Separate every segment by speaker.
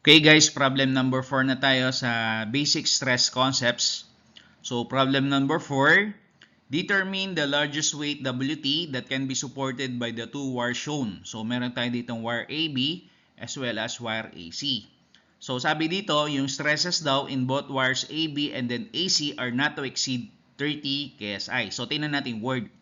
Speaker 1: Okay guys, problem number 4 na tayo sa basic stress concepts. So problem number 4, determine the largest weight WT that can be supported by the two wires shown. So meron tayo ditong wire AB as well as wire AC. So sabi dito, yung stresses daw in both wires AB and then AC are not to exceed 30 KSI. So tingnan natin word.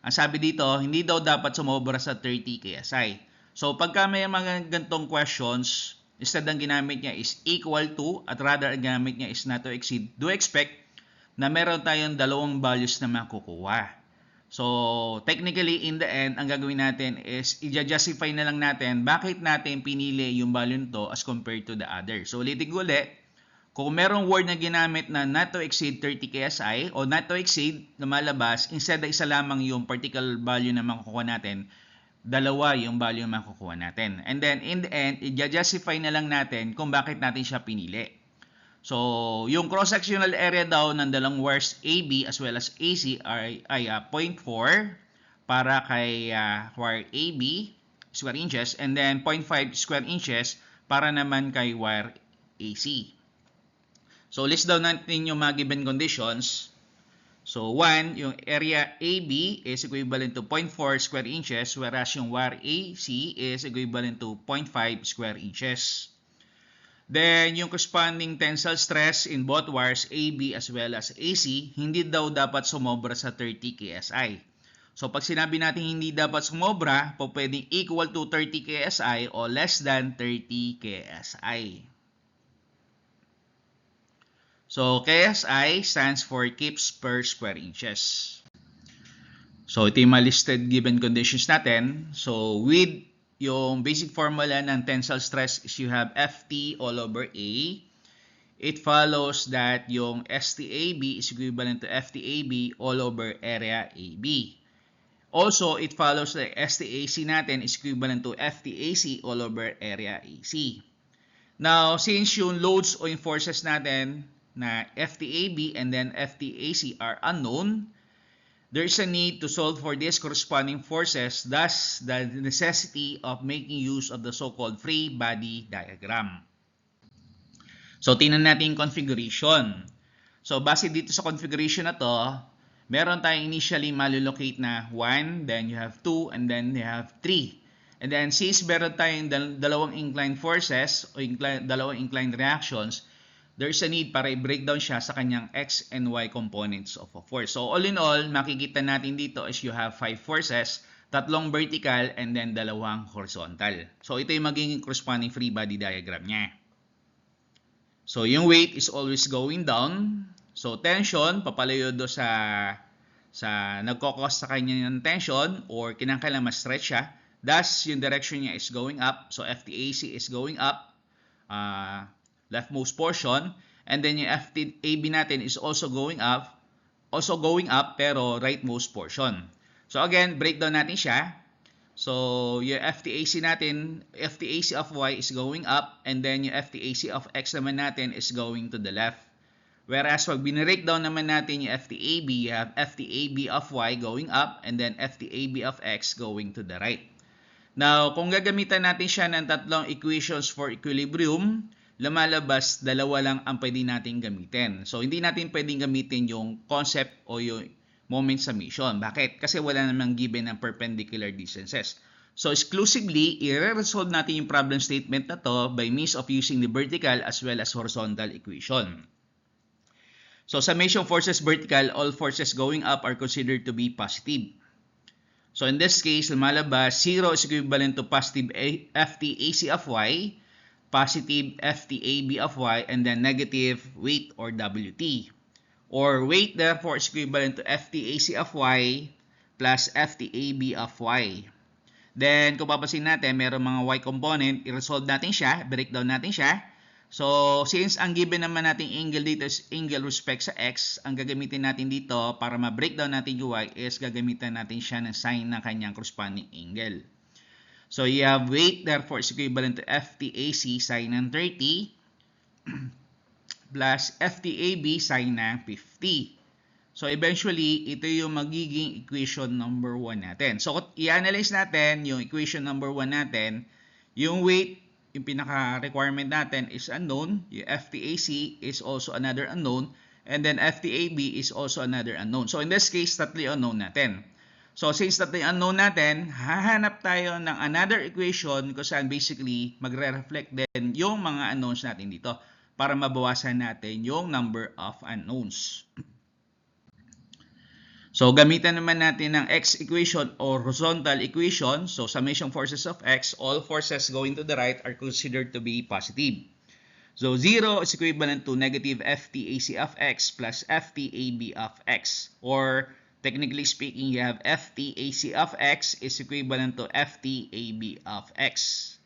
Speaker 1: Ang sabi dito, hindi daw dapat sumobra sa 30 KSI. So pagka may mga gantong questions, instead ang ginamit niya is equal to at rather ang ginamit niya is not to exceed, do expect na meron tayong dalawang values na makukuha. So technically in the end, ang gagawin natin is i-justify na lang natin bakit natin pinili yung value nito as compared to the other. So ulitin ko ulit, kung merong word na ginamit na not to exceed 30 KSI o not to exceed na malabas, instead na isa lamang yung particular value na makukuha natin, dalawa yung value na makukuha natin. And then in the end, i-justify na lang natin kung bakit natin siya pinili. So, yung cross-sectional area daw ng dalawang wires AB as well as AC ay 0.4 para kay wire AB square inches and then 0.5 square inches para naman kay wire AC. So, list down natin yung mga given conditions. So, 1, yung area AB is equivalent to 0.4 square inches whereas yung wire AC is equivalent to 0.5 square inches. Then, yung corresponding tensile stress in both wires AB as well as AC, hindi daw dapat sumobra sa 30 KSI. So, pag sinabi natin hindi dapat sumobra, po pwedeng equal to 30 KSI o less than 30 KSI. So, KSI stands for kips per square inches. So, ito yung mga listed given conditions natin. So, with yung basic formula ng tensile stress is you have FT all over A. It follows that yung STAB is equivalent to FTAB all over area AB. Also, it follows that STAC natin is equivalent to FTAC all over area AC. Now, since yung loads o yung forces natin na FTAB and then FTAC are unknown, there is a need to solve for these corresponding forces, thus the necessity of making use of the so-called free body diagram. So, tingnan natin yung configuration. So, base dito sa configuration na to, meron tayong initially malilocate na 1, then you have 2, and then you have 3. And then, since meron tayong dalawang inclined forces o dalawang inclined reactions, there's a need para i-breakdown siya sa kanyang X and Y components of a force. So all in all, makikita natin dito is you have 5 forces, tatlong vertical and then dalawang horizontal. So ito yung magiging corresponding free body diagram niya. So yung weight is always going down. So tension, papalayo do sa nagkakos sa kanya ng tension or kinakailangan ma-stretch siya. Thus, yung direction niya is going up. So FTAC is going up. Leftmost portion, and then yung FTAB natin is also going up pero rightmost portion. So again, breakdown natin siya. So yung FTAC natin, FTAC of Y is going up and then yung FTAC of X naman natin is going to the left. Whereas pag binreakdown naman natin yung FTAB, you have FTAB of Y going up and then FTAB of X going to the right. Now, kung gagamitan natin siya ng tatlong equations for equilibrium, lumalabas dalawa lang ang pwede natin gamitin. So, hindi natin pwedeng gamitin yung concept o yung moment summation. Bakit? Kasi wala namang given ng perpendicular distances. So, exclusively, i-resolve natin yung problem statement na to by means of using the vertical as well as horizontal equation. So, summation forces vertical, all forces going up are considered to be positive. So, in this case, lumalabas 0 is equivalent to positive FTAC of Y, positive FTAB of Y, and then negative weight or WT. Or weight therefore is equivalent to FTAC of Y plus FTAB of Y. Then kung papansin natin, meron mga Y component, i-resolve natin siya, breakdown natin siya. So since ang given naman nating angle dito is angle respect sa X, ang gagamitin natin dito para ma-breakdown natin yung Y is gagamitan natin siya ng sign ng kanyang corresponding angle. So, you have weight, therefore, is equivalent to FTAC sine ng 30 plus FTAB sine ng 50. So, eventually, ito yung magiging equation number 1 natin. So, i-analyze natin yung equation number 1 natin. Yung weight, yung pinaka-requirement natin is unknown, yung FTAC is also another unknown, and then FTAB is also another unknown. So in this case, tatlo yung unknown natin. So since tatlo yung unknown natin, hahanap tayo ng another equation kung saan basically magre-reflect din yung mga unknowns natin dito para mabawasan natin yung number of unknowns. So, gamitan naman natin ng x equation or horizontal equation. So, summation forces of x, all forces going to the right are considered to be positive. So, 0 is equivalent to negative FTAC of x plus FTAB of x. Or, technically speaking, you have FTAC of x is equivalent to FTAB of x.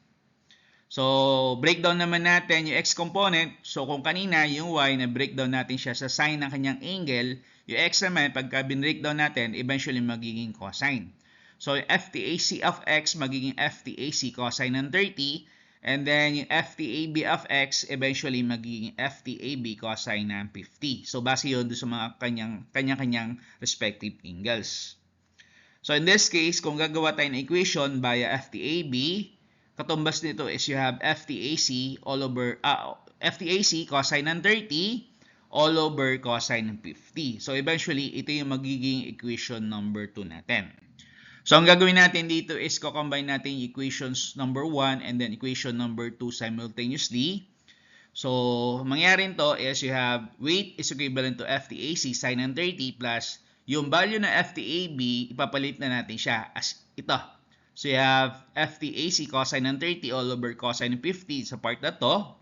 Speaker 1: So, breakdown naman natin yung x component. So, kung kanina yung y na breakdown natin siya sa sine ng kanyang angle, yung x naman, pagka bin-breakdown natin, eventually magiging cosine. So, yung FTAC of x magiging FTAC cosine ng 30. And then, yung FTAB of x, eventually magiging FTAB cosine ng 50. So, base yun doon sa mga kanyang respective angles. So, in this case, kung gagawa tayo ng equation via FTAB, katumbas nito is you have FTAC all over FTAC cosine ng 30 all over cosine ng 50. So eventually ito yung magiging equation number 2 natin. So ang gagawin natin dito is co-combine natin yung equations number 1 and then equation number 2 simultaneously. So mangyari nito is you have weight is equivalent to FTAC sine ng 30 plus yung value ng FTAB ipapalit na natin siya as ito. So, you have FTAC cosine ng 30 all over cosine ng 50 sa part na to,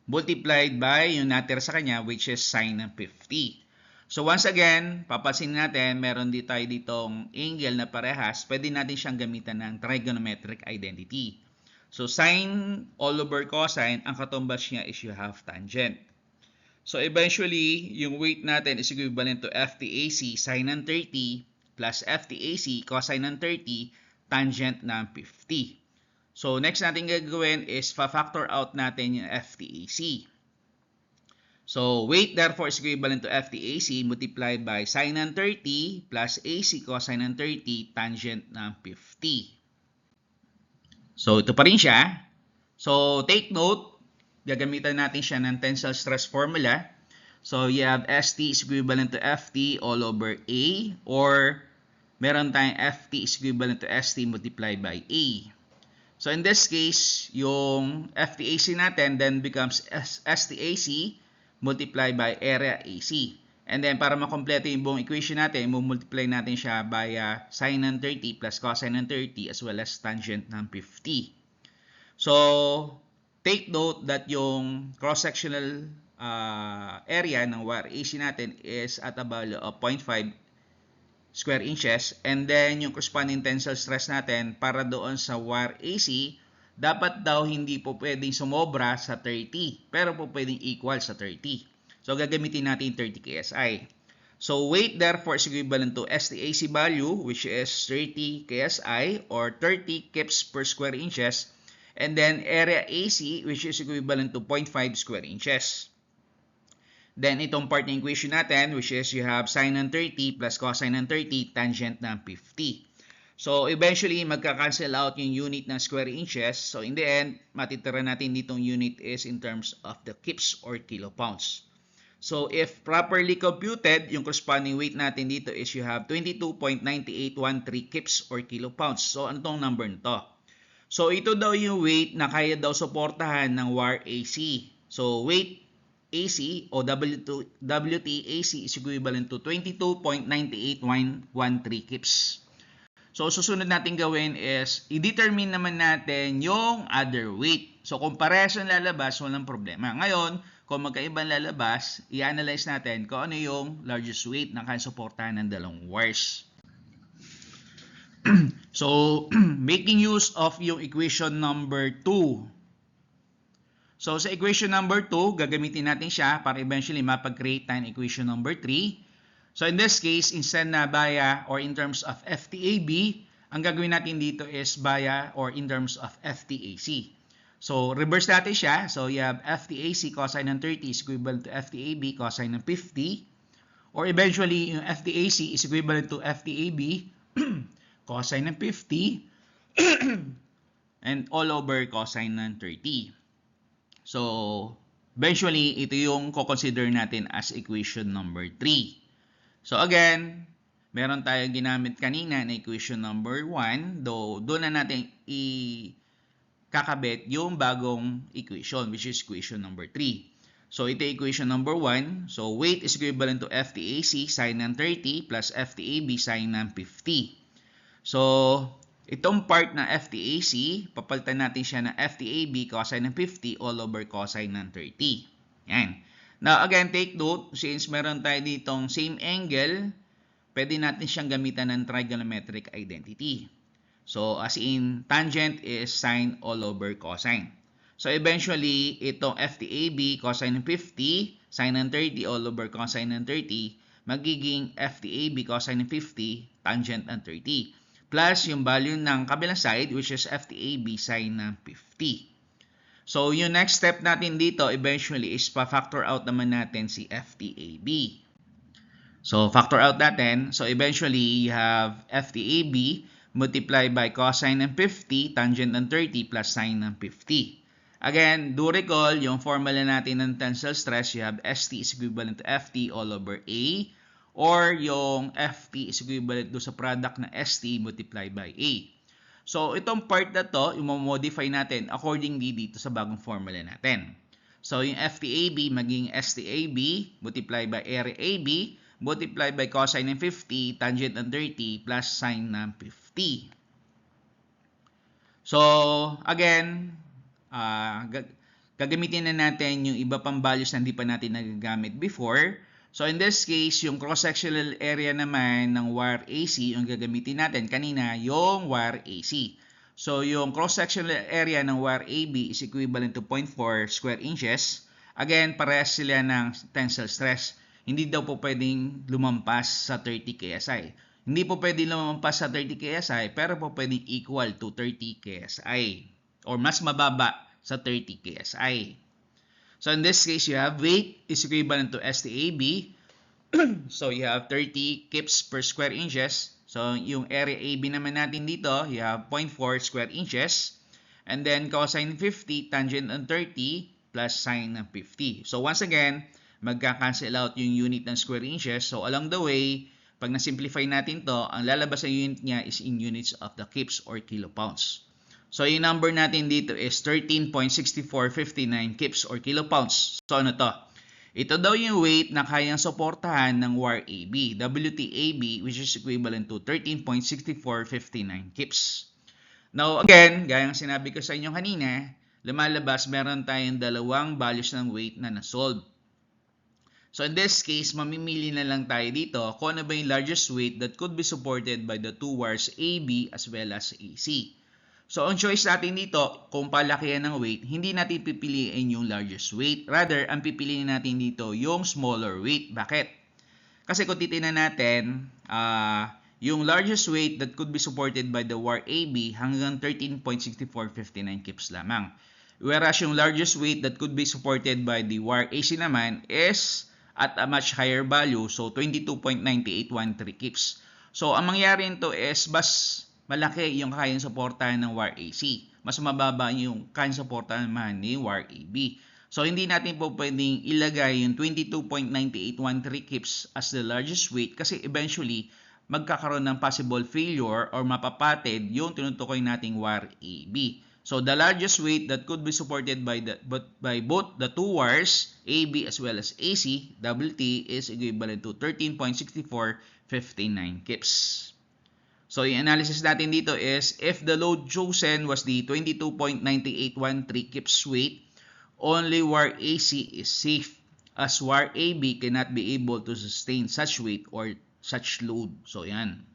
Speaker 1: multiplied by yung natira sa kanya, which is sine ng 50. So, once again, papansin natin, meron tayo ditong angle na parehas. Pwede natin siyang gamitan ng trigonometric identity. So, sine all over cosine, ang katumbas niya is you have tangent. So, eventually, yung weight natin is equivalent to FTAC sine ng 30 plus FTAC cosine ng 30 tangent ng 50. So, next natin gagawin is fa-factor out natin yung FTAC. So, weight therefore is equivalent to FTAC multiplied by sine ng 30 plus AC cosine ng 30 tangent ng 50. So, ito pa rin siya. So, take note, gagamitan natin siya ng tensile stress formula. So, you have ST is equivalent to FT all over A, or meron tayong FT is equivalent to ST multiplied by A. So, in this case, yung FTAC natin then becomes STAC multiplied by area AC. And then, para makompleto yung buong equation natin, multiply natin siya via sine ng 30 plus cosine ng 30 as well as tangent ng 50. So, take note that yung cross-sectional area ng wire AC natin is at a value of 0.5 square inches, and then yung corresponding tensile stress natin para doon sa wire AC dapat daw hindi po pwedeng sumobra sa 30 pero po pwedeng equal sa 30. So gagamitin natin 30 KSI. So weight therefore is equivalent to STAC value, which is 30 KSI or 30 kips per square inches, and then area AC, which is equivalent to 0.5 square inches. Then, itong part ng equation natin, which is you have sine ng 30 plus cosine ng 30 tangent ng 50. So, eventually, magka-cancel out yung unit ng square inches. So, in the end, matitira natin ditong unit is in terms of the kips or kilopounds. So, if properly computed, yung corresponding weight natin dito is you have 22.9813 kips or kilopounds. So, ano tong number nito? So, ito daw yung weight na kaya daw suportahan ng wire AC. So, weight AC o WTAC is equivalent to 22.9813 kips. So, susunod natin gawin is i-determine naman natin yung other weight. So, kung parehas ang lalabas, walang problema. Ngayon, kung magkaibang lalabas, i-analyze natin kung ano yung largest weight na kaya suportahan ng dalawang wires. So, making use of yung equation number 2. So, sa equation number 2, gagamitin natin siya para eventually mapag-create tayo ng equation number 3. So, in this case, instead na via or in terms of FTAB, ang gagawin natin dito is via or in terms of FTAC. So, reverse natin siya. So, you have FTAC cosine ng 30 is equivalent to FTAB cosine ng 50. Or eventually, yung FTAC is equivalent to FTAB cosine ng 50 and all over cosine ng 30. So, eventually, ito yung ko-consider natin as equation number 3. So, again, meron tayong ginamit kanina na equation number 1, though doon na natin kakabit yung bagong equation, which is equation number 3. So, ito equation number 1. So, weight is equivalent to FTAC sine ng 30 plus FTAB sine ng 50. So, itong part na FTAC, papalitan natin siya na FTAB cosine ng 50 all over cosine ng 30. Yan. Now, again, take note, since meron tayo ditong same angle, pwede natin siyang gamitan ng trigonometric identity. So, as in, tangent is sine all over cosine. So, eventually, itong FTAB cosine ng 50, sine ng 30 all over cosine ng 30, magiging FTAB cosine ng 50, tangent ng 30. Plus, yung value ng kabilang side, which is FTAB sine ng 50. So, yung next step natin dito, eventually, is pa-factor out naman natin si FTAB. So, factor out natin. So, eventually, you have FTAB multiplied by cosine ng 50, tangent ng 30, plus sine ng 50. Again, do recall, yung formula natin ng tensile stress, you have ST is equivalent to FT all over A, or yung FT is equivalent do sa product na ST multiplied by A. So, itong part na to, i-modify natin accordingly dito sa bagong formula natin. So, yung FTAB maging STAB multiplied by area AB multiplied by cosine ng 50, tangent ng 30, plus sine ng 50. So, again, gagamitin na natin yung iba pang values na hindi pa natin nagagamit before. So, in this case, yung cross-sectional area naman ng wire AC, yung gagamitin natin kanina, yung wire AC. So, yung cross-sectional area ng wire AB is equivalent to 0.4 square inches. Again, parehas sila ng tensile stress. Hindi daw po pwedeng lumampas sa 30 KSI. Hindi po pwedeng lumampas sa 30 KSI, pero po pwedeng equal to 30 KSI. Or mas mababa sa 30 KSI. So in this case, you have weight is equivalent to STAB. So you have 30 kips per square inches. So yung area AB naman natin dito, you have 0.4 square inches. And then cosine 50, tangent ng 30, plus sine ng 50. So once again, magka-cancel out yung unit ng square inches. So along the way, pag na-simplify natin to, ang lalabas sa unit niya is in units of the kips or kilopounds. So yung number natin dito is 13.6459 kips or kilopounds. So ano to? Ito daw yung weight na kayang suportahan ng wire AB, WTAB, which is equivalent to 13.6459 kips. Now again, gaya ng sinabi ko sa inyo kanina, lumalabas meron tayong dalawang values ng weight na na-solve. So in this case, mamimili na lang tayo dito kung ano ba yung largest weight that could be supported by the two wires AB as well as AC. So ang choice natin dito, kung palakihan ng weight, hindi natin pipiliin yung largest weight. Rather, ang pipiliin natin dito yung smaller weight. Bakit? Kasi kung titingnan natin, yung largest weight that could be supported by the wire AB hanggang 13.6459 kips lamang. Whereas yung largest weight that could be supported by the wire AC naman is at a much higher value, so 22.9813 kips. So, ang mangyari nito is mas malaki yung kayang suportahan ng wire AC. Mas mababa yung kayang suportahan naman ni wire AB. So, hindi natin po pwedeng ilagay yung 22.9813 kips as the largest weight kasi eventually, magkakaroon ng possible failure or mapapatid yung tinutukoy nating wire AB. So, the largest weight that could be supported by both the two wires, AB as well as AC, WT, is equivalent to 13.6459 kips. So, yung analysis natin dito is, if the load chosen was the 22.9813 kips weight, only wire AC is safe, as wire AB cannot be able to sustain such weight or such load. So, yan.